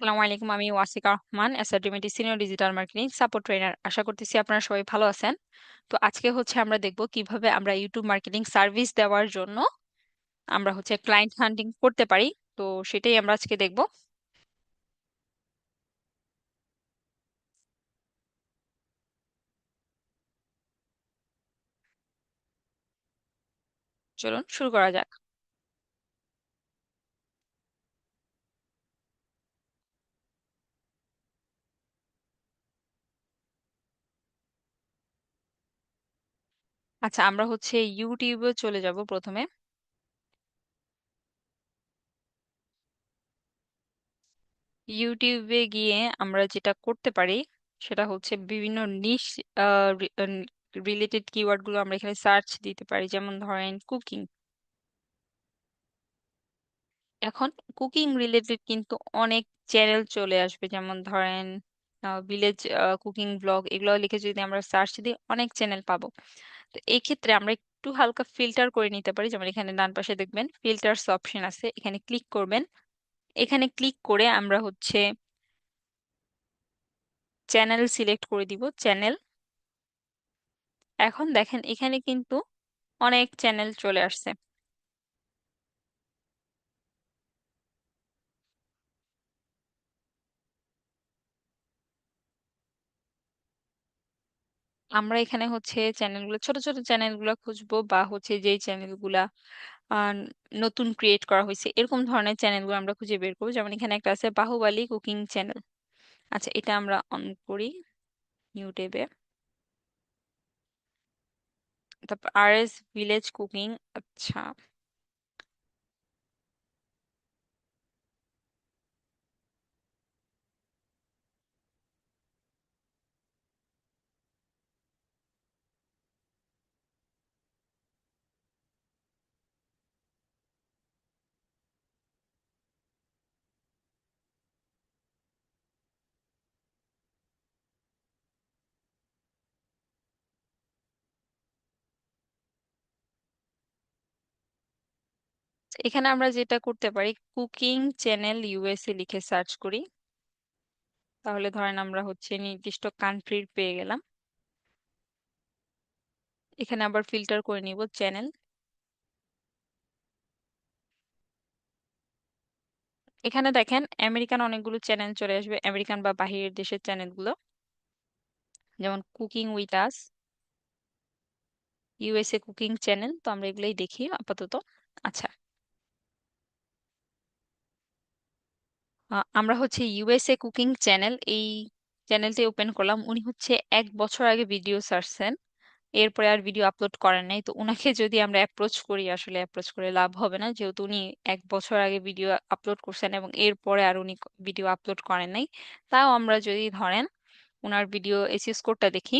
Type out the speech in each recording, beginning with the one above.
আসসালামু আলাইকুম। আমি ওয়াসিকা রহমান, এসআরডিমিটি senior digital marketing support trainer. আশা করতেছি আপনারা সবাই ভালো আছেন। তো আজকে আমরা দেখব কিভাবে আমরা ইউটিউব মার্কেটিং সার্ভিস দেওয়ার জন্য আমরা ক্লায়েন্ট হান্টিং করতে পারি। তো সেটাই আমরা আজকে দেখব। চলুন শুরু করা যাক। আচ্ছা, আমরা ইউটিউবে চলে যাব প্রথমে। ইউটিউবে গিয়ে আমরা যেটা করতে পারি সেটা বিভিন্ন নিশ রিলেটেড কিওয়ার্ড গুলো আমরা এখানে সার্চ দিতে পারি, যেমন ধরেন কুকিং। এখন কুকিং রিলেটেড কিন্তু অনেক চ্যানেল চলে আসবে, যেমন ধরেন ভিলেজ কুকিং ব্লগ, এগুলো লিখে যদি আমরা সার্চ দিই অনেক চ্যানেল পাবো। তো এই ক্ষেত্রে আমরা একটু হালকা ফিল্টার করে নিতে পারি, যেমন এখানে ডান পাশে দেখবেন ফিল্টারস অপশন আছে, এখানে ক্লিক করবেন। এখানে ক্লিক করে আমরা চ্যানেল সিলেক্ট করে দিব, চ্যানেল। এখন দেখেন এখানে কিন্তু অনেক চ্যানেল চলে আসছে। আমরা এখানে চ্যানেলগুলো, ছোট ছোট চ্যানেলগুলো খুঁজবো, বা যেই চ্যানেলগুলা আহ, নতুন ক্রিয়েট করা হয়েছে এরকম ধরনের চ্যানেলগুলো আমরা খুঁজে বের করবো। যেমন এখানে একটা আছে বাহুবালী কুকিং চ্যানেল। আচ্ছা, এটা আমরা অন করি ইউটিউবে। তারপর আর এস ভিলেজ কুকিং। আচ্ছা, এখানে আমরা যেটা করতে পারি, কুকিং চ্যানেল ইউএসএ লিখে সার্চ করি। তাহলে ধরেন আমরা নির্দিষ্ট কান্ট্রির পেয়ে গেলাম। এখানে আবার ফিল্টার করে নিব চ্যানেল। এখানে দেখেন আমেরিকান অনেকগুলো চ্যানেল চলে আসবে, আমেরিকান বা বাহিরের দেশের চ্যানেলগুলো, যেমন cooking with us, USA cooking channel. তো আমরা এগুলোই দেখি আপাতত। আচ্ছা, আমরা ইউএসএ কুকিং চ্যানেল, এই চ্যানেলটি ওপেন করলাম। উনি 1 বছর আগে ভিডিও ছাড়ছেন, এরপরে আর ভিডিও আপলোড করেন নাই। তো উনাকে যদি আমরা অ্যাপ্রোচ করি, আসলে অ্যাপ্রোচ করে লাভ হবে না, যেহেতু উনি 1 বছর আগে ভিডিও আপলোড করছেন এবং এরপরে আর উনি ভিডিও আপলোড করেন নাই। তাও আমরা যদি ধরেন ওনার ভিডিও এসইও স্কোরটা দেখি,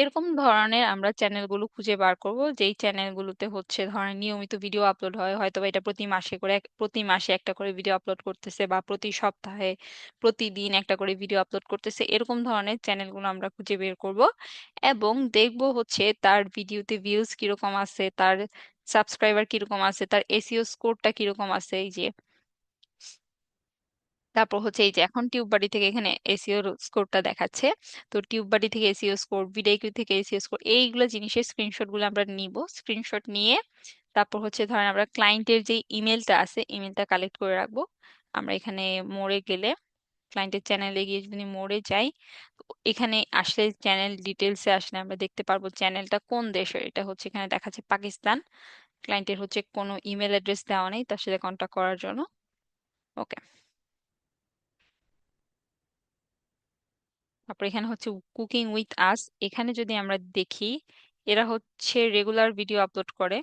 এরকম ধরনের আমরা চ্যানেলগুলো খুঁজে বার করব, যেই চ্যানেলগুলোতে ধরেন নিয়মিত ভিডিও আপলোড হয়, হয়তো বা এটা প্রতি মাসে করে প্রতি মাসে একটা করে ভিডিও আপলোড করতেছে, বা প্রতি সপ্তাহে প্রতিদিন একটা করে ভিডিও আপলোড করতেছে। এরকম ধরনের চ্যানেলগুলো আমরা খুঁজে বের করব এবং দেখব তার ভিডিওতে ভিউজ কিরকম আছে, তার সাবস্ক্রাইবার কিরকম আছে, তার এসইও স্কোরটা কিরকম আছে। এই যে, তারপর এই যে এখন টিউববাড়ি থেকে এখানে এসইও স্কোরটা দেখাচ্ছে। তো টিউববাড়ি থেকে এসইও স্কোর, ভিডিও থেকে এসইও স্কোর, এইগুলো জিনিসের স্ক্রিনশট গুলো আমরা নিব। স্ক্রিনশট নিয়ে তারপর ধরেন আমরা ক্লায়েন্টের যে ইমেলটা আছে, ইমেলটা কালেক্ট করে রাখবো। আমরা এখানে মোড়ে গেলে, ক্লায়েন্টের চ্যানেলে গিয়ে যদি মোড়ে যাই, তো এখানে আসলে চ্যানেল ডিটেলসে আসলে আমরা দেখতে পারবো চ্যানেলটা কোন দেশের। এটা এখানে দেখাচ্ছে পাকিস্তান। ক্লায়েন্টের কোনো ইমেল অ্যাড্রেস দেওয়া নেই তার সাথে কন্ট্যাক্ট করার জন্য। ওকে, তারপর এখানে কুকিং উইথ আস। এখানে যদি আমরা দেখি, এরা রেগুলার ভিডিও আপলোড করে,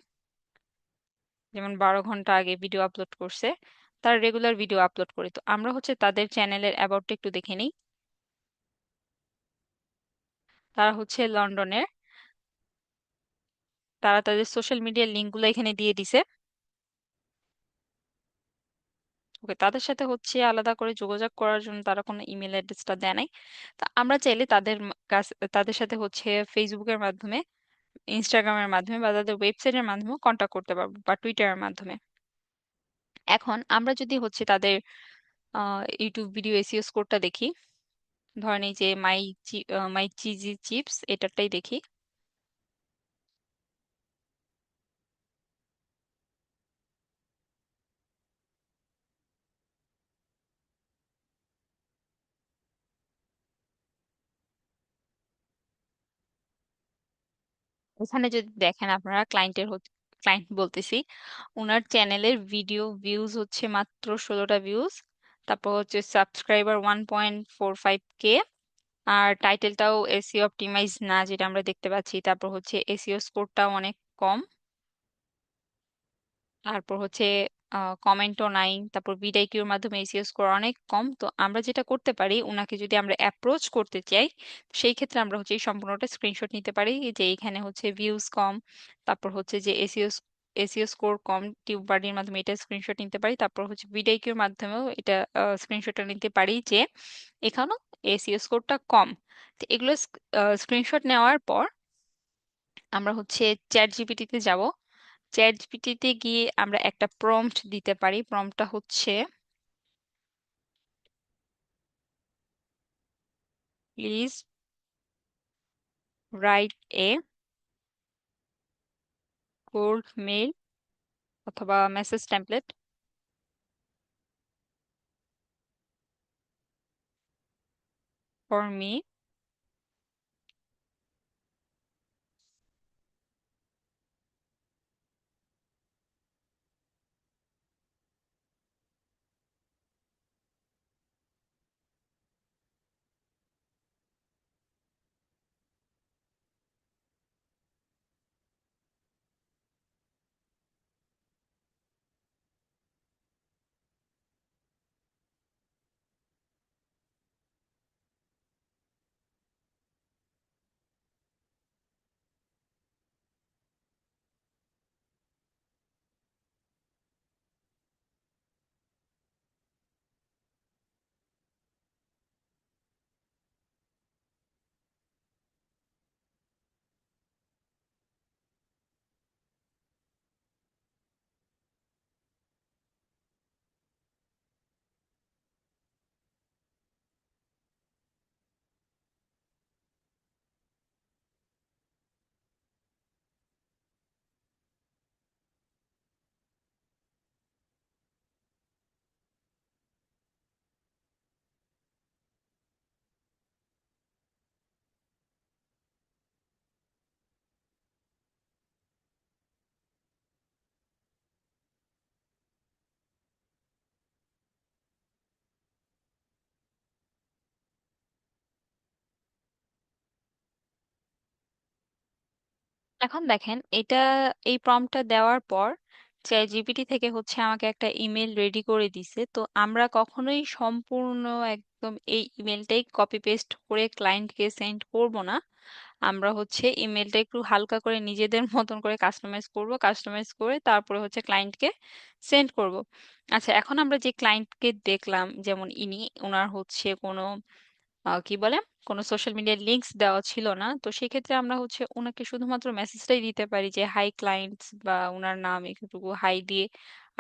যেমন 12 ঘন্টা আগে ভিডিও আপলোড করছে। তারা রেগুলার ভিডিও আপলোড করে। তো আমরা তাদের চ্যানেলের অ্যাবাউটটা একটু দেখে নিই। তারা লন্ডনের। তারা তাদের সোশ্যাল মিডিয়ার লিঙ্কগুলো এখানে দিয়ে দিছে। ওকে, তাদের সাথে আলাদা করে যোগাযোগ করার জন্য তারা কোনো ইমেল অ্যাড্রেসটা দেয় নাই। তা আমরা চাইলে তাদের কাছে, তাদের সাথে ফেসবুকের মাধ্যমে ইনস্টাগ্রামের মাধ্যমে বা তাদের ওয়েবসাইটের মাধ্যমে কন্ট্যাক্ট করতে পারবো বা টুইটারের মাধ্যমে। এখন আমরা যদি হচ্ছে তাদের ইউটিউব ভিডিও এসইও স্কোরটা দেখি, ধরেন এই যে মাই চিজি চিপস এটারটাই দেখি। এখানে যদি দেখেন আপনারা ক্লায়েন্ট বলতেছি, ওনার চ্যানেলের ভিডিও ভিউজ হচ্ছে মাত্র 16টা ভিউজ। তারপর হচ্ছে সাবস্ক্রাইবার 1.45K। আর টাইটেলটাও এসইও অপটিমাইজ না, যেটা আমরা দেখতে পাচ্ছি। তারপর হচ্ছে এসইও স্কোরটাও অনেক কম। তারপর হচ্ছে কমেন্টও নাই। তারপর ভিডিকিউর মাধ্যমে এসইও স্কোর অনেক কম। তো আমরা যেটা করতে পারি, ওনাকে যদি আমরা অ্যাপ্রোচ করতে চাই, সেই ক্ষেত্রে আমরা হচ্ছে এই সম্পূর্ণটা স্ক্রিনশট নিতে পারি, যে এখানে হচ্ছে ভিউজ কম, তারপর হচ্ছে যে এসইও স্কোর কম, টিউববাডির মাধ্যমে এটা স্ক্রিনশট নিতে পারি। তারপর হচ্ছে ভিডিকিউর মাধ্যমেও এটা স্ক্রিনশটটা নিতে পারি, যে এখানেও এসইও স্কোরটা কম। তো এগুলো স্ক্রিনশট নেওয়ার পর আমরা হচ্ছে চ্যাট জিপিটিতে যাব। চ্যাট জিপিটিতে গিয়ে আমরা একটা প্রম্পট দিতে পারি। প্রম্পটটা হচ্ছে please write a cold mail অথবা মেসেজ টেমপ্লেট ফর মি। এখন দেখেন এটা, এই প্রম্পটটা দেওয়ার পর চ্যাট জিপিটি থেকে হচ্ছে আমাকে একটা ইমেল রেডি করে দিছে। তো আমরা কখনোই সম্পূর্ণ একদম এই ইমেলটাই কপি পেস্ট করে ক্লায়েন্টকে সেন্ড করব না। আমরা হচ্ছে ইমেলটা একটু হালকা করে নিজেদের মতন করে কাস্টমাইজ করব, কাস্টমাইজ করে তারপরে হচ্ছে ক্লায়েন্টকে সেন্ড করব। আচ্ছা, এখন আমরা যে ক্লায়েন্টকে দেখলাম, যেমন ওনার হচ্ছে কোনো কি বলে, কোনো সোশ্যাল মিডিয়ার লিংকস দেওয়া ছিল না। তো সেক্ষেত্রে আমরা হচ্ছে ওনাকে শুধুমাত্র মেসেজটাই দিতে পারি, যে হাই ক্লায়েন্টস, বা ওনার নাম একটুকু হাই দিয়ে,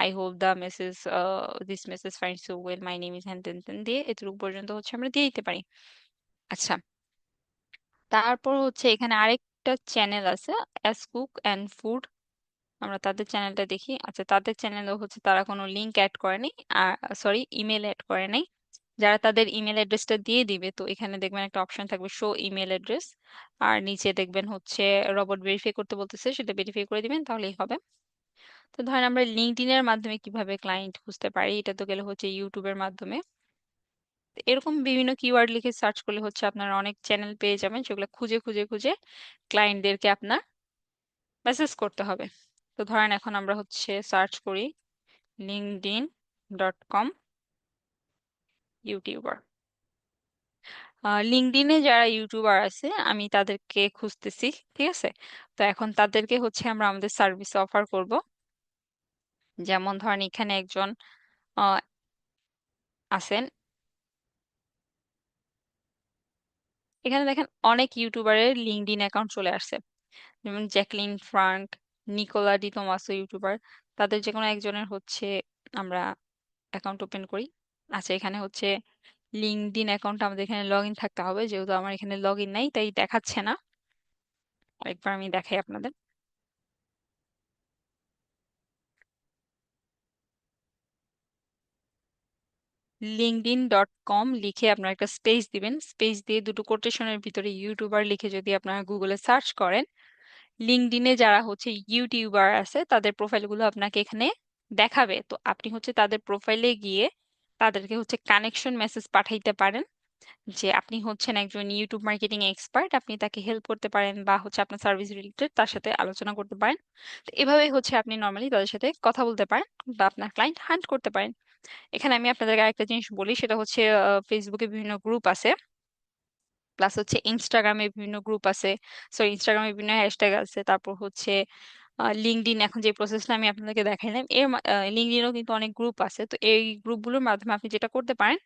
I hope the message this message finds you well, my name is হ্যান ত্যান ত্যান দিয়ে এতটুকু পর্যন্ত হচ্ছে আমরা দিয়ে দিতে পারি। আচ্ছা, তারপর হচ্ছে এখানে আরেকটা চ্যানেল আছে, অ্যাস কুক অ্যান্ড ফুড। আমরা তাদের চ্যানেলটা দেখি। আচ্ছা, তাদের চ্যানেলে হচ্ছে তারা কোনো লিংক অ্যাড করেনি, আর সরি, ইমেল অ্যাড করে নাই। যারা তাদের ইমেল অ্যাড্রেসটা দিয়ে দিবে, তো এখানে দেখবেন একটা অপশন থাকবে শো ইমেল অ্যাড্রেস, আর নিচে দেখবেন হচ্ছে রবট ভেরিফাই করতে বলতেছে, সেটা ভেরিফাই করে দিবেন, তাহলেই হবে। তো ধরেন আমরা লিঙ্কডইনের মাধ্যমে কিভাবে ক্লায়েন্ট খুঁজতে পারি, এটা তো গেলে হচ্ছে ইউটিউবের মাধ্যমে। তো এরকম বিভিন্ন কিওয়ার্ড লিখে সার্চ করলে হচ্ছে আপনারা অনেক চ্যানেল পেয়ে যাবেন, সেগুলো খুঁজে খুঁজে খুঁজে ক্লায়েন্টদেরকে আপনার মেসেজ করতে হবে। তো ধরেন এখন আমরা হচ্ছে সার্চ করি linkedin.com ইউটিউবার। লিঙ্কডইনে যারা ইউটিউবার আছে আমি তাদেরকে খুঁজতেছি, ঠিক আছে। তো এখন তাদেরকে হচ্ছে আমরা আমাদের সার্ভিস অফার করব। যেমন ধরেন এখানে একজন আহ, আছেন, এখানে দেখেন অনেক ইউটিউবারের লিঙ্কডইন অ্যাকাউন্ট চলে আসছে। যেমন Jacqueline Frank, Nicola Di Tomaso YouTuber, তাদের যে কোনো একজনের হচ্ছে আমরা অ্যাকাউন্ট ওপেন করি। আচ্ছা, এখানে হচ্ছে লিঙ্কডইন অ্যাকাউন্ট আমাদের এখানে লগ ইন থাকতে হবে, যেহেতু আমার এখানে লগ ইন নাই তাই দেখাচ্ছে না। আরেকবার আমি দেখাই আপনাদের। linkedin.com লিখে আপনার একটা স্পেস দিবেন, স্পেস দিয়ে দুটো কোটেশনের ভিতরে ইউটিউবার লিখে যদি আপনারা গুগলে সার্চ করেন, লিঙ্কডইনে যারা হচ্ছে ইউটিউবার আছে তাদের প্রোফাইলগুলো আপনাকে এখানে দেখাবে। তো আপনি হচ্ছে তাদের প্রোফাইলে গিয়ে তাদেরকে হচ্ছে কানেকশন মেসেজ পাঠাইতে পারেন যে আপনি হচ্ছেন একজন ইউটিউব মার্কেটিং এক্সপার্ট, আপনি তাকে হেল্প করতে পারেন বা হচ্ছে আপনার সার্ভিস রিলেটেড তার সাথে আলোচনা করতে পারেন। তো এভাবেই হচ্ছে আপনি নর্মালি তাদের সাথে কথা বলতে পারেন বা আপনার ক্লায়েন্ট হান্ট করতে পারেন। এখানে আমি আপনাদেরকে আরেকটা জিনিস বলি, সেটা হচ্ছে ফেসবুকে বিভিন্ন গ্রুপ আছে, প্লাস হচ্ছে ইনস্টাগ্রামে বিভিন্ন গ্রুপ আছে, সরি ইনস্টাগ্রামে বিভিন্ন হ্যাশট্যাগ আছে, তারপর হচ্ছে লিঙ্কডইন এখন যে প্রসেসটা আমি আপনাদেরকে দেখাইলাম লিঙ্কডইনও কিন্তু অনেক গ্রুপ আছে। তো এই গ্রুপগুলোর মাধ্যমে আপনি যেটা করতে পারেন,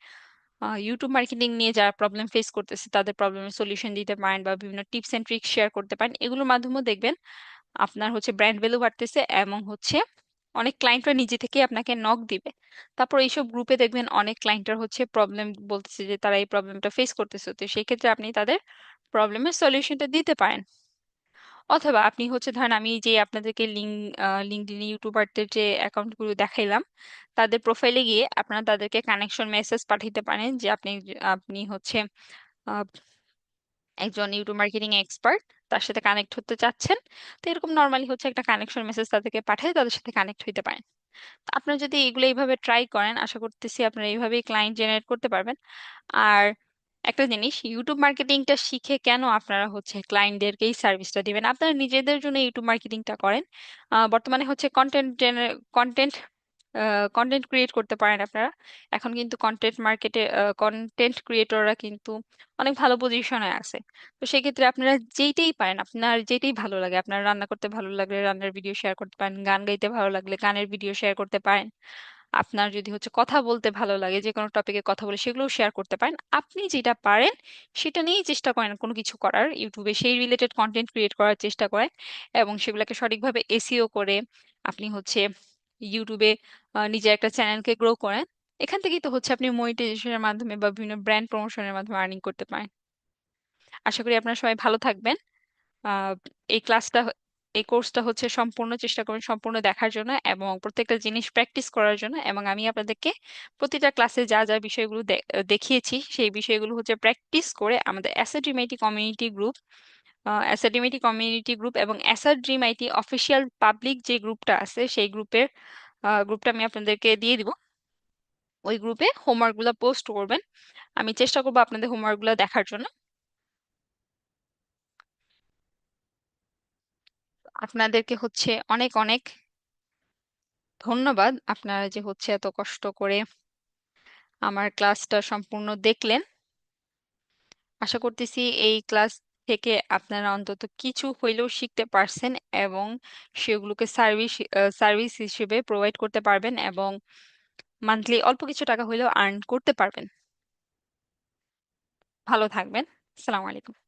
ইউটিউব মার্কেটিং নিয়ে যারা প্রবলেম ফেস করতেছে তাদের প্রবলেমের সলিউশন দিতে পারেন বা বিভিন্ন টিপস এন্ড ট্রিক্স শেয়ার করতে পারেন। এগুলোর মাধ্যমেও দেখবেন আপনার হচ্ছে ব্র্যান্ড ভ্যালু বাড়তেছে এবং হচ্ছে অনেক ক্লায়েন্টরা নিজে থেকে আপনাকে নক দিবে। তারপর এইসব গ্রুপে দেখবেন অনেক ক্লায়েন্টের হচ্ছে প্রবলেম বলতেছে যে তারা এই প্রবলেমটা ফেস করতেছে, তো সেই ক্ষেত্রে আপনি তাদের প্রবলেমের সলিউশনটা দিতে পারেন। অথবা আপনি হচ্ছে ধরেন আমি যে আপনাদেরকে লিঙ্কডইন ইউটিউবারদের যে অ্যাকাউন্টগুলো দেখাইলাম, তাদের প্রোফাইলে গিয়ে আপনারা তাদেরকে কানেকশন মেসেজ পাঠাইতে পারেন যে আপনি হচ্ছে আহ, একজন ইউটিউব মার্কেটিং এক্সপার্ট, তার সাথে কানেক্ট হতে চাচ্ছেন। তো এরকম নর্মালি হচ্ছে একটা কানেকশন মেসেজ তাদেরকে পাঠিয়ে তাদের সাথে কানেক্ট হইতে পারেন। তো আপনারা যদি এগুলো এইভাবে ট্রাই করেন, আশা করতেছি আপনারা এইভাবেই ক্লায়েন্ট জেনারেট করতে পারবেন। আর একটা জিনিস, ইউটিউব মার্কেটিংটা শিখে কেন আপনারা হচ্ছে ক্লায়েন্টদেরকেই সার্ভিসটা দিবেন, আপনারা নিজেদের জন্য ইউটিউব মার্কেটিংটা করেন। বর্তমানে হচ্ছে কন্টেন্ট কন্টেন্ট ক্রিয়েট করতে পারেন আপনারা। এখন কিন্তু কন্টেন্ট ক্রিয়েটররা কিন্তু অনেক ভালো পজিশনে আছে। তো সেক্ষেত্রে আপনারা যেইটাই পারেন, আপনার যেটাই ভালো লাগে, আপনার রান্না করতে ভালো লাগলে রান্নার ভিডিও শেয়ার করতে পারেন, গান গাইতে ভালো লাগলে গানের ভিডিও শেয়ার করতে পারেন, আপনার যদি হচ্ছে কথা বলতে ভালো লাগে যে কোনো টপিকে কথা বলে সেগুলোও শেয়ার করতে পারেন। আপনি যেটা পারেন সেটা নিয়েই চেষ্টা করেন কোনো কিছু করার, ইউটিউবে সেই রিলেটেড কন্টেন্ট ক্রিয়েট করার চেষ্টা করেন এবং সেগুলোকে সঠিকভাবে এসইও করে আপনি হচ্ছে ইউটিউবে নিজের একটা চ্যানেলকে গ্রো করেন। এখান থেকেই তো হচ্ছে আপনি মনিটাইজেশনের মাধ্যমে বা বিভিন্ন ব্র্যান্ড প্রমোশনের মাধ্যমে আর্নিং করতে পারেন। আশা করি আপনারা সবাই ভালো থাকবেন। আহ, এই ক্লাসটা এই কোর্সটা হচ্ছে সম্পূর্ণ চেষ্টা করবেন সম্পূর্ণ দেখার জন্য এবং প্রত্যেকটা জিনিস প্র্যাকটিস করার জন্য, এবং আমি আপনাদেরকে প্রতিটা ক্লাসে যা যা বিষয়গুলো দেখিয়েছি সেই বিষয়গুলো হচ্ছে প্র্যাকটিস করে আমাদের অ্যাসাড ড্রিম আইটি কমিউনিটি গ্রুপ, এবং অ্যাসাড ড্রিম আইটি অফিসিয়াল পাবলিক যে গ্রুপটা আছে সেই গ্রুপটা আমি আপনাদেরকে দিয়ে দিব। ওই গ্রুপে হোমওয়ার্কগুলো পোস্ট করবেন, আমি চেষ্টা করবো আপনাদের হোমওয়ার্কগুলো দেখার জন্য। আপনাদেরকে হচ্ছে অনেক অনেক ধন্যবাদ, আপনারা যে হচ্ছে এত কষ্ট করে আমার ক্লাসটা সম্পূর্ণ দেখলেন। আশা করতেছি এই ক্লাস থেকে আপনারা অন্তত কিছু হইলেও শিখতে পারছেন এবং সেগুলোকে সার্ভিস হিসেবে প্রোভাইড করতে পারবেন এবং মান্থলি অল্প কিছু টাকা হইলেও আর্ন করতে পারবেন। ভালো থাকবেন। আসসালামু আলাইকুম।